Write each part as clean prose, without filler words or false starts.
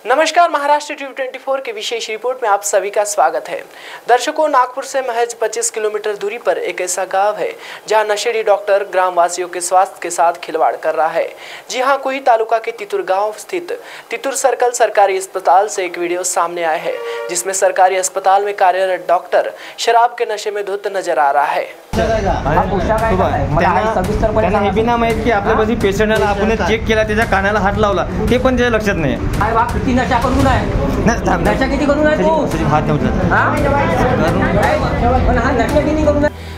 नमस्कार, महाराष्ट्र टीवी 24 की विशेष रिपोर्ट में आप सभी का स्वागत है। दर्शकों, नागपुर से महज 25 किलोमीटर दूरी पर एक ऐसा गांव है जहां नशेड़ी डॉक्टर ग्रामवासियों के स्वास्थ्य के साथ खिलवाड़ कर रहा है। जी हां, कोही तालुका के तितुर गांव स्थित तितुर सर्कल सरकारी अस्पताल से एक वीडियो सामने आया है जिसमें सरकारी अस्पताल में कार्यरत डॉक्टर शराब के नशे में धुत नजर आ रहा है। माहित की आपल्या पेशंटला आपण चेक केला, त्याच्या कानाला हात लावला, ते पण त्याच्या लक्षात नाही। नशा करून आहे, नशा किती करून आहे तू? हात नव्हता।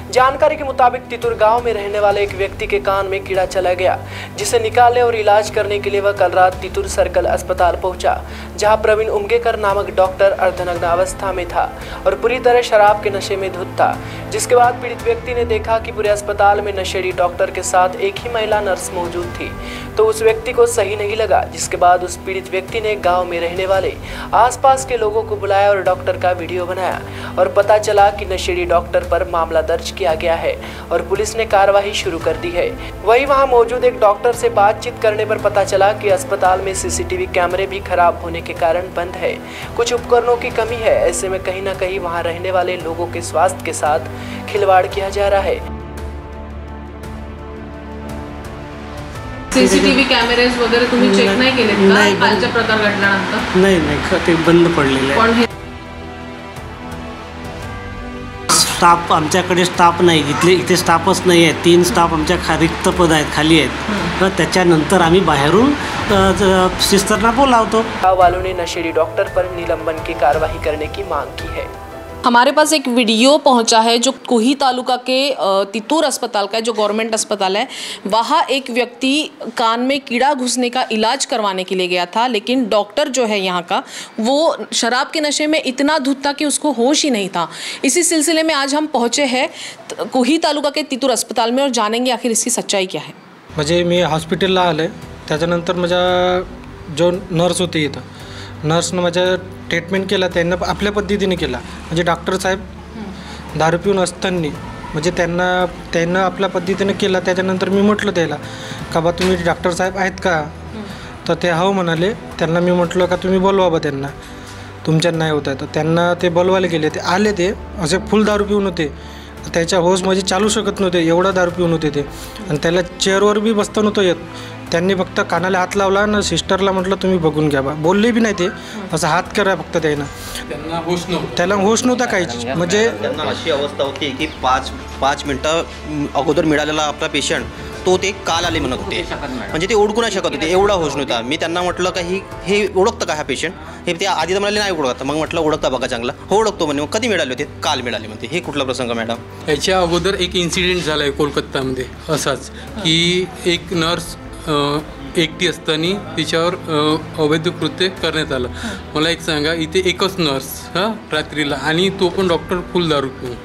जानकारी के मुताबिक तितुर गांव में रहने वाले एक व्यक्ति के कान में कीड़ा चला गया, जिसे निकालने और इलाज करने के लिए वह कल रात तितुर सर्कल अस्पताल पहुंचा, जहां प्रवीण उमगेकर नामक डॉक्टर अर्धनग्न अवस्था में था और पूरी तरह शराब के नशे में धुत था। जिसके बाद पीड़ित व्यक्ति ने देखा कि पूरे अस्पताल में नशेड़ी डॉक्टर के साथ एक ही महिला नर्स मौजूद थी, तो उस व्यक्ति को सही नहीं लगा। जिसके बाद उस पीड़ित व्यक्ति ने गाँव में रहने वाले आसपास के लोगों को बुलाया और डॉक्टर का वीडियो बनाया और पता चला कि नशेड़ी डॉक्टर पर मामला दर्ज किया गया है और पुलिस ने कार्रवाई शुरू कर दी है। वहीं वहां मौजूद एक डॉक्टर से बातचीत करने पर पता चला कि अस्पताल में सीसीटीवी कैमरे भी खराब होने के कारण बंद है, कुछ उपकरणों की कमी है। ऐसे में कहीं ना कहीं वहां रहने वाले लोगों के स्वास्थ्य के साथ खिलवाड़ किया जा रहा है। सीसीटीव्ही कॅमेरेज वगैरे तुम्ही चेक नाही केलेत का कालच्या प्रकार घडल्यानंतर? नाही ते बंद पडलेले आहे। पण हे स्टाफ आमच्याकडे स्टाफ नाही, इथे स्टाफच नाही आहे। 3 स्टाफ आमच्या रिक्त पद आहेत, खाली आहेत। तर त्याच्यानंतर आम्ही बाहेरून सिस्टरना बोलावतो। गाँव वालों ने नशेड़ी डॉक्टर पर निलंबन की कार्रवाई करने की मांग की है। हमारे पास एक वीडियो पहुंचा है जो कोही तालुका के तितूर अस्पताल का है, जो गवर्नमेंट अस्पताल है। वहाँ एक व्यक्ति कान में कीड़ा घुसने का इलाज करवाने के लिए गया था, लेकिन डॉक्टर जो है यहाँ का वो शराब के नशे में इतना धुत था कि उसको होश ही नहीं था। इसी सिलसिले में आज हम पहुँचे हैं कोही तालुका के तितूर अस्पताल में और जानेंगे आखिर इसकी सच्चाई क्या है। म्हणजे मी हॉस्पिटलला आले, त्याच्यानंतर माझ्या जो नर्स होती इथं, नर्सनं माझ्या ट्रीटमेंट केला, त्यांना आपल्या पद्धतीने केला। म्हणजे डॉक्टर साहेब दारू पिऊन असताना म्हणजे त्यांना आपल्या पद्धतीने केला। त्याच्यानंतर मी म्हटलं त्याला का बा तुम्ही डॉक्टर साहेब आहेत का, तर ते हो म्हणाले। त्यांना मी म्हटलं का तुम्ही बोलवा बा त्यांना, तुमच्यात नाही होत आहे। तर त्यांना ते बोलवायला गेले, ते आले, ते असे फुल दारू पिऊन होते, त्याच्या होश म्हणजे चालू शकत नव्हते, एवढा दारू पिऊन होते ते। आणि त्याला चेअरवर बी बसता नव्हतं येत। त्यांनी फक्त कानाला हात लावला आणि सिस्टरला म्हटलं तुम्ही बघून घ्या बा, बोलले बी नाही ते, असं हात करा फक्त त्याला होश नव्हता काहीच। म्हणजे त्यांना अशी अवस्था होती की 5 मिनटं अगोदर मिळालेला आपला पेशंट तो ते काल आले म्हणत होते, म्हणजे ते ओळखू नाही शकत होते, एवढा होश नव्हता। मी त्यांना म्हटलं का हे ओळखतं का हा पेशंट, हे ते आधी तर म्हणाले नाही ओळखत। मग म्हटलं ओळखता बघा चांगला, हो ओळखतो म्हणे। मग कधी मिळाले होते? काल मिळाले म्हणते। हे कुठला प्रसंग मॅडम? याच्या अगोदर एक इन्सिडेंट झाला आहे कोलकातामध्ये असाच, की एक नर्स एकटी असताना तिच्यावर अवैध कृत्य करण्यात आलं। मला एक सांगा, इथे एकच नर्स रात्रीला, आणि तो पण डॉक्टर फुल दारू पिऊन।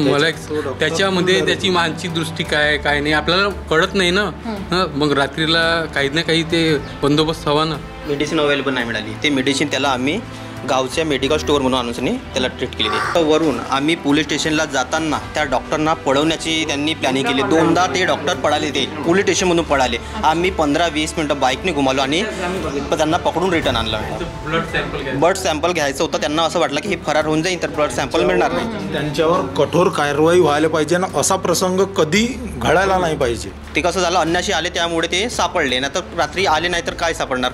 मला एक त्याच्यामध्ये त्याची मानसिक दृष्टी काय नाही आपल्याला कळत नाही ना। मग रात्रीला काही ना काही ते बंदोबस्त हवा ना। मेडिसिन अवेलेबल नाही मिळाली, ते मेडिसिन त्याला आम्ही गावच्या मेडिकल स्टोअर म्हणून आणून त्याला ट्रीट केली। ते वरून आम्ही पोलीस स्टेशनला जाताना त्या डॉक्टरना पळवण्याची त्यांनी प्लॅनिंग केली। 2दा ते डॉक्टर पळाले, ते पोलीस स्टेशनमधून पळाले। आम्ही 15-20 मिनटं बाईकने घुमालो आणि त्यांना पकडून रिटर्न आणलं। ब्लड सॅम्पल घ्यायचं होतं, त्यांना असं वाटलं की हे फरार होऊन जाईल तर ब्लड सॅम्पल मिळणार नाही। त्यांच्यावर कठोर कारवाई व्हायला पाहिजे ना, असा प्रसंग कधी घडायला नाही पाहिजे। ते कसं झालं, अन्नाशी आले त्यामुळे ते सापडले, नाही तर रात्री आले नाही तर काय सापडणार?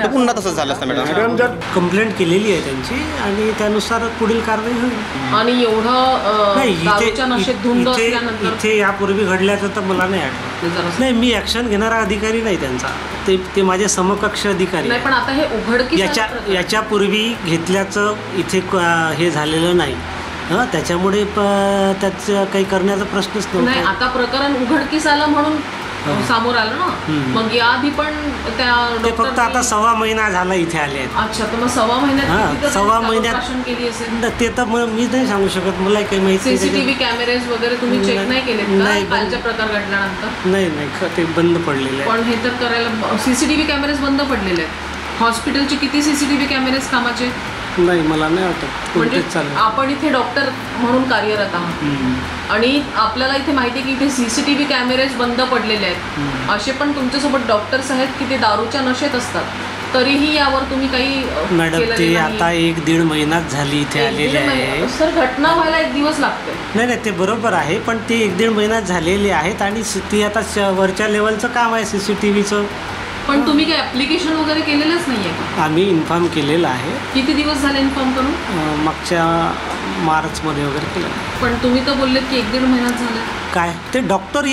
पुन्हा तसंच झालं असतं मॅडम। कंप्लेंट केलेली आहे त्यांची आणि त्यानुसार पुढील कारवाई होईल। आणि एवढं दारूच्या नशेत धुंद असल्यानंतर इथे यापूर्वी घडल्याचं तर मला नाही आठवत। नाही, मी ॲक्शन घेणारा अधिकारी नाही त्यांचा, ते माझे समकक्ष अधिकारी नाही। पण आता हे उघडकीस याच्यापूर्वी घेतल्याचं इथे हे झालेलं नाही, त्याच्यामुळे त्याचं काही करण्याचा प्रश्नच नाही। आता प्रकरण उघडकीस आलं म्हणून समोर आलं ना। मग याआधी पण त्या फक्त आता 1.25 महिना झाला इथे आले आहेत। अच्छा, तर मग 1.25 महिन्यात 1.25 महिन्यात केली असेल ते तर मी नाही सांगू शकत, मला काही माहिती। सीसीटीव्ही कॅमेरेज वगैरे तुम्ही चेक नाही केलेत का कालच्या प्रकार घडल्यानंतर? नाही ते बंद पडलेले आहे। पण हे तर करायला सीसीटीव्ही कॅमेरेज बंद पडलेले आहेत। हॉस्पिटलचे किती सीसीटीव्ही कॅमेरेज कामाचे? नाही, मला नाही वाटत। म्हणजे आपण इथे डॉक्टर म्हणून कार्यरत आहात आणि आपल्याला इथे माहिती आहे की इथे सीसीटीव्ही कॅमेरेज बंद पडलेले आहेत, असे पण तुमच्यासोबत डॉक्टर्स आहेत की ते दारूच्या नशेत असतात, तरीही यावर तुम्ही काही मॅडम केलेलं ते नाही? आता 1-1.5 महिनाच झाली इथे आलेले आहे. सर घटना व्हायला 1 दिवस लागते. नाही ते बरोबर आहे, पण ते 1-1.5 महिन्यात झालेले आहेत आणि ती आता वरच्या लेवलचं काम आहे CCTVचं. पण तुम्ही काही ऍप्लिकेशन वगैरे केलेलंच नाहीये का? आम्ही इन्फॉर्म केलेलं आहे. किती दिवस झाले इन्फॉर्म करून? मागच्या मार्चमध्ये वगैरे केलं. पण तुम्ही तर बोललेत की 1-1.5 महिन्यात झाले. काय ते डॉक्टर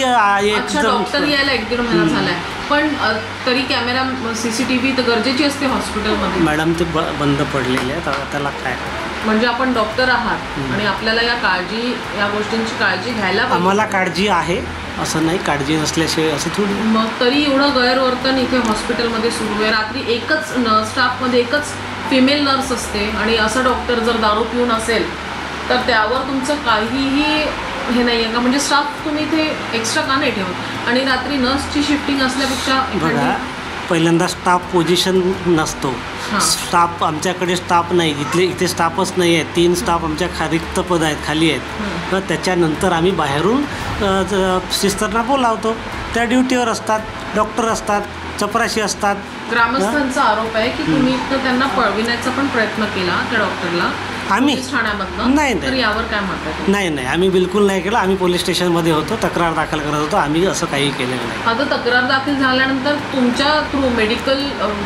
अच्छा, डॉक्टर यायला 1-1.5 महिना झालाय. पण तरी कॅमेरा CCTV तर गरजेची असते हॉस्पिटलमध्ये. मॅडम ते बंद पडलेले आहेत, त्याला काय. म्हणजे आपण डॉक्टर आहात आणि आपल्याला या गोष्टींची काळजी घ्यायला पाहिजे. आम्हाला काळजी आहे असं नाही, काळजी नसल्याशिवाय असं थोडी. मग तरी एवढं गैरवर्तन इथे हॉस्पिटलमध्ये सुरू आहे. रात्री एकच स्टाफमध्ये एकच फिमेल नर्स असते आणि असं डॉक्टर जर दारू पिऊन असेल तर त्यावर तुमचं काहीही हे नाही आहे का? म्हणजे स्टाफ तुम्ही इथे एक्स्ट्रा का नाही ठेवत? आणि रात्री नर्सची शिफ्टिंग असल्यापेक्षा बघा, पहिल्यांदा स्टाफ पोझिशन नसतो. स्टाफ आमच्याकडे स्टाफ नाही, इथे स्टाफच नाही आहे. 3 स्टाफ आमच्या रिक्त पद आहेत, खाली आहेत. तर त्याच्यानंतर आम्ही बाहेरून सिस्टरना बोलावतो. त्या ड्युटीवर असतात, डॉक्टर असतात, चपराशी असतात. ग्रामस्थांचा आरोप आहे की तुम्ही इथं त्यांना पळविण्याचा पण प्रयत्न केला त्या डॉक्टरला आम्ही ठाण्यामधनं. नाही तर यावर काय म्हणतात? नाही आम्ही बिलकुल नाही केलं. आम्ही पोलीस स्टेशनमध्ये होतो, तक्रार दाखल करत होतो. आम्ही असं काही केलेलं नाही. आता तक्रार दाखल झाल्यानंतर तुमच्या थ्रू मेडिकल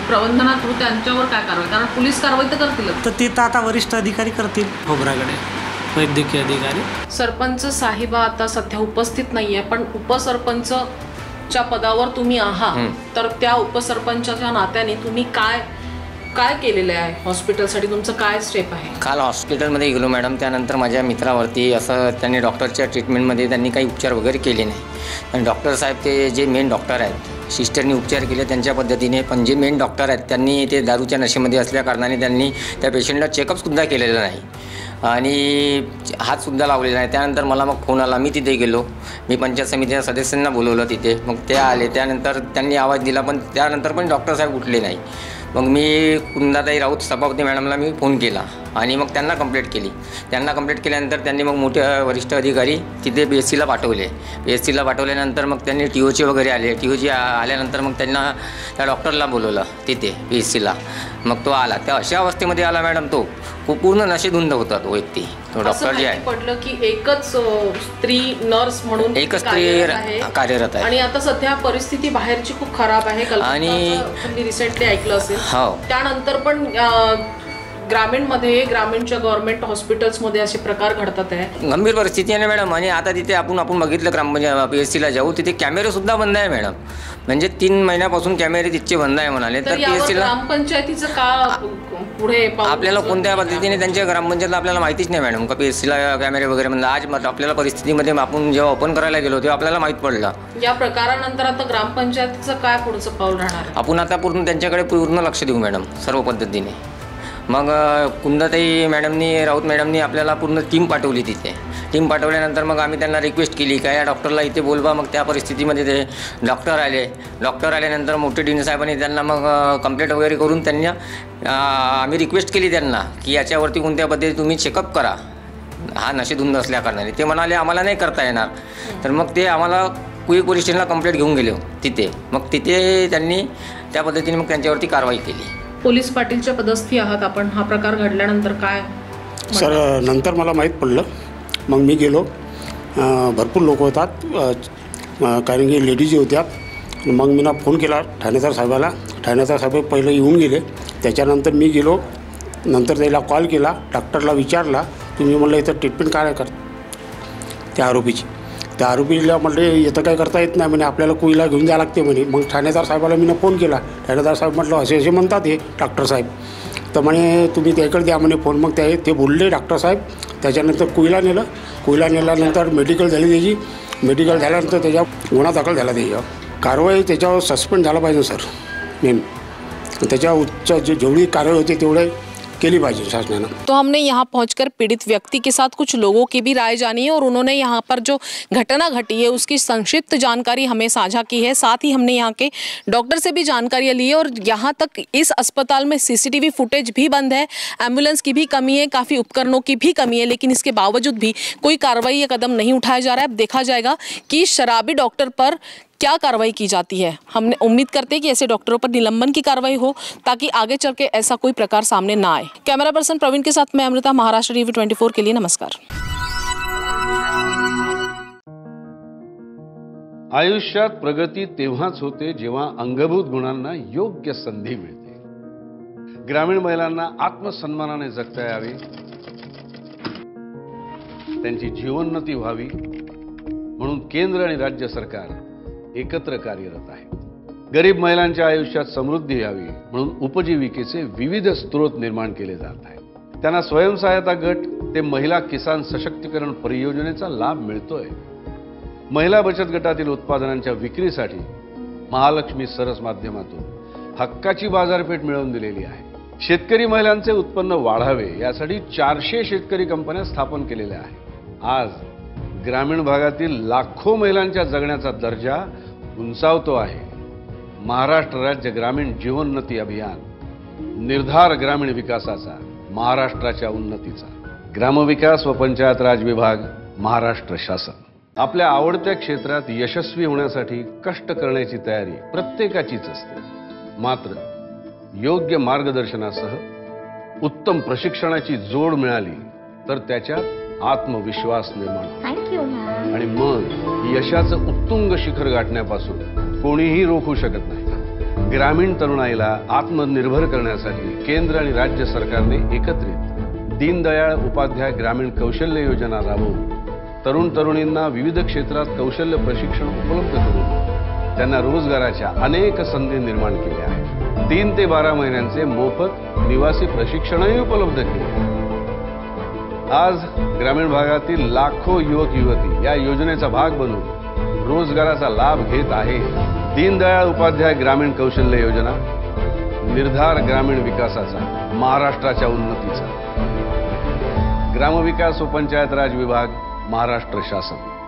प्रबंधना थ्रू त्यांच्यावर काय कारवाई? कारण पोलीस कारवाई तर करतीलच. तर ते तर आता वरिष्ठ अधिकारी करतील, खोबराकडे वैद्यकीय अधिकारी. सरपंच साहिबा आता सध्या उपस्थित नाहीये, पण उपसरपंचच्या पदावर तुम्ही आहात. तर त्या उपसरपंचाच्या नात्याने तुम्ही काय केलेलं आहे हॉस्पिटलसाठी? तुमचं काय स्टेप आहे? काल हॉस्पिटलमध्ये गेलो मॅडम. त्यानंतर माझ्या मित्रावरती असं त्यांनी डॉक्टरच्या ट्रीटमेंटमध्ये त्यांनी काही उपचार वगैरे केले नाही. आणि डॉक्टर साहेब ते जे मेन डॉक्टर आहेत, सिस्टरनी उपचार केले त्यांच्या पद्धतीने. पण जे मेन डॉक्टर आहेत त्यांनी ते दारूच्या नशेमध्ये असल्या कारणाने त्यांनी त्या पेशंटला चेकअपसुद्धा केलेलं नाही आणि हातसुद्धा लावलेला नाही. त्यानंतर मला मग फोन आला, मी तिथे गेलो. मी पंचायत समितीच्या सदस्यांना बोलवलं तिथे. मग ते आले, त्यानंतर त्यांनी आवाज दिला, पण त्यानंतर पण डॉक्टर साहेब उठले नाही. मग मी कुंदाताई राऊत सभापती मॅडमला मी फोन केला आणि मग त्यांना कंप्लेंट केली. त्यांना कंप्लेंट केल्यानंतर त्यांनी मग मोठे वरिष्ठ अधिकारी तिथे BSCला पाठवले. BSCला पाठवल्यानंतर मग त्यांनी TOC वगैरे आले. TOC आल्यानंतर मग त्यांना त्या डॉक्टरला बोलवलं तिथे BSCला. मग तो आला. त्या अशा अवस्थेमध्ये आला मॅडम, तो पूर्ण नशेधुंद होता तो व्यक्ती, तो डॉक्टर जे आहे. पडलं की एकच स्त्री नर्स म्हणून एकच स्त्री कार्यरत आहे. आणि आता सध्या परिस्थिती बाहेरची खूप खराब आहे. आणि रिसेंटली ऐकलं असेल. हो. त्यानंतर पण ग्रामीणच्या गव्हर्नमेंट हॉस्पिटल्समध्ये असे प्रकार घडतात आहे. गंभीर परिस्थिती आहे ना मॅडम. आणि आता तिथे आपण बघितलं PSCला जाऊ, तिथे कॅमेरेसुद्धा बंद आहे मॅडम. म्हणजे 3 महिन्यापासून कॅमेरे तिथचे बंद आहे म्हणाले. तर PSCला ग्रामपंचायतीचं का पुढे आपल्याला कोणत्या पद्धतीने त्यांच्या ग्रामपंचायतला आपल्याला माहितीच नाही मॅडम का PSCला कॅमेरे वगैरे. म्हणजे आज आपल्याला परिस्थितीमध्ये आपण जेव्हा ओपन करायला गेलो तेव्हा आपल्याला माहीत पडलं. या प्रकारानंतर आता ग्रामपंचायतीचं काय पुढचं पाऊल राहणार? आपण आता त्यांच्याकडे पूर्ण लक्ष देऊ मॅडम, सर्व पद्धतीने. मग कुंदाताई मॅडमनी, राऊत मॅडमनी आपल्याला पूर्ण टीम पाठवली तिथे. टीम पाठवल्यानंतर मग आम्ही त्यांना रिक्वेस्ट केली का या डॉक्टरला इथे बोलवा. मग त्या परिस्थितीमध्ये ते डॉक्टर आल्यानंतर मोठे डीन साहेबांनी त्यांना मग कंप्लेंट वगैरे करून त्यांना आम्ही रिक्वेस्ट केली त्यांना की याच्यावरती कोणत्या पद्धतीने तुम्ही चेकअप करा, हा नशेधुंद असल्या कारणाने. ते म्हणाले आम्हाला नाही करता येणार. तर मग ते आम्हाला कुई पोलीस स्टेशनला कंप्लेंट घेऊन गेले तिथे. मग तिथे त्यांनी त्या पद्धतीने मग त्यांच्यावरती कारवाई केली. पोलीस पाटीलच्या पदस्थी आहात आपण. हा प्रकार घडल्यानंतर काय? सर नंतर मला माहीत पडलं. मग मी गेलो. भरपूर लोक होतात, कारण की लेडीज होत्या. मग मी फोन केला ठाणेदार साहेबाला. ठाणेदार साहेब पहिलं येऊन गेले. त्याच्यानंतर मी गेलो. नंतर त्याला कॉल केला, डॉक्टरला विचारला, तुम्ही म्हणलं इथं ट्रीटमेंट काय त्या आरोपीची. त्या आरोपीला म्हटले इथं काय करता येत नाही म्हणे, आपल्याला कुईला घेऊन जावं लागते म्हणे. मग ठाणेदार साहेबाला मी फोन केला. ठाणेदार साहेब म्हटलं असे म्हणतात हे डॉक्टर साहेब. तर म्हणे तुम्ही त्याकडे द्या म्हणे फोन. मग ते बोलले डॉक्टर साहेब. त्याच्यानंतर कुईला नेल्यानंतर मेडिकल झाली त्याची. मेडिकल झाल्यानंतर त्याच्या गुन्हा दाखल झाला. त्याच्यावर कारवाई त्याच्यावर सस्पेंड झाला पाहिजे सर मेन. त्याच्या उच्च जेवढी कारवाई होती तेवढे केली पाहिजे शासनाने. तो हमने यहाँ पहुंचकर पीड़ित व्यक्ति के साथ कुछ लोगों की भी राय जानी है और उन्होंने यहाँ पर जो घटना घटी है उसकी संक्षिप्त जानकारी हमें साझा की है। साथ ही हमने यहाँ के डॉक्टर से भी जानकारियाँ ली है और यहाँ तक इस अस्पताल में CCTV फुटेज भी बंद है, एम्बुलेंस की भी कमी है, काफ़ी उपकरणों की भी कमी है, लेकिन इसके बावजूद भी कोई कार्रवाई या कदम नहीं उठाया जा रहा है। अब देखा जाएगा कि शराबी डॉक्टर पर क्या कार्रवाई की जाती है। हमने उम्मीद करते हैं कि ऐसे डॉक्टरों पर निलंबन की कार्रवाई हो ताकि आगे चल के ऐसा कोई प्रकार सामने ना आए। कैमरा पर्सन प्रवीण के साथ मैं अमृता, महाराष्ट्र टीवी 24 के लिए नमस्कार। आयुष्यात प्रगती तेव्हाच होते जेव्हा अंगभूत गुणांना योग्य संधी मिळते। ग्रामीण महिलांना आत्मसन्मानाने जगता यावे, त्यांची जीवनोन्नती व्हावी म्हणून केंद्र आणि राज्य सरकार एकत्र कार्यरत आहे। गरीब महिलांच्या आयुष्यात समृद्धी यावी म्हणून उपजीविकेचे विविध स्रोत निर्माण केले जात आहेत। त्यांना स्वयंसहायता गट ते महिला किसान सशक्तीकरण परियोजनेचा लाभ मिळतोय। महिला बचत गटातील उत्पादनांच्या विक्रीसाठी महालक्ष्मी सरस माध्यमातून हक्काची बाजारपेठ मिळवून दिलेली आहे। शेतकरी महिलांचे उत्पन्न वाढावे यासाठी 400 शेतकरी कंपन्या स्थापन केलेल्या आहेत। आज ग्रामीण भागातील लाखो महिलांच्या जगण्याचा दर्जा उंचावतो आहे। महाराष्ट्र राज्य ग्रामीण जीवनोन्नती अभियान, निर्धार ग्रामीण विकासाचा, महाराष्ट्राच्या उन्नतीचा। ग्रामविकास व पंचायत राज विभाग, महाराष्ट्र शासन। आपल्या आवडत्या क्षेत्रात यशस्वी होण्यासाठी कष्ट करण्याची तयारी प्रत्येकाचीच असते, मात्र योग्य मार्गदर्शनासह उत्तम प्रशिक्षणाची जोड मिळाली तर त्याच्यात आत्मविश्वास निर्माण होतो आणि मग यशाचं उत्तुंग शिखर गाठण्यापासून कोणीही रोखू शकत नाही। ग्रामीण तरुणाईला आत्मनिर्भर करण्यासाठी केंद्र आणि राज्य सरकारने एकत्रित दीनदयाळ उपाध्याय ग्रामीण कौशल्य योजना राबवून तरुण तरुणींना विविध क्षेत्रात कौशल्य प्रशिक्षण उपलब्ध करून त्यांना रोजगाराच्या अनेक संधी निर्माण केल्या आहेत। 3 ते 12 महिन्यांचे मोफत निवासी प्रशिक्षणही उपलब्ध केले। आज ग्रामीण भागातील लाखो युवक युवती या योजनेचा भाग बनून रोजगाराचा लाभ घेत आहेत। दीनदयाळ उपाध्याय ग्रामीण कौशल्य योजना, निर्धार ग्रामीण विकासाचा, महाराष्ट्राच्या उन्नतीचा। ग्रामविकास व पंचायत राज विभाग, महाराष्ट्र शासन।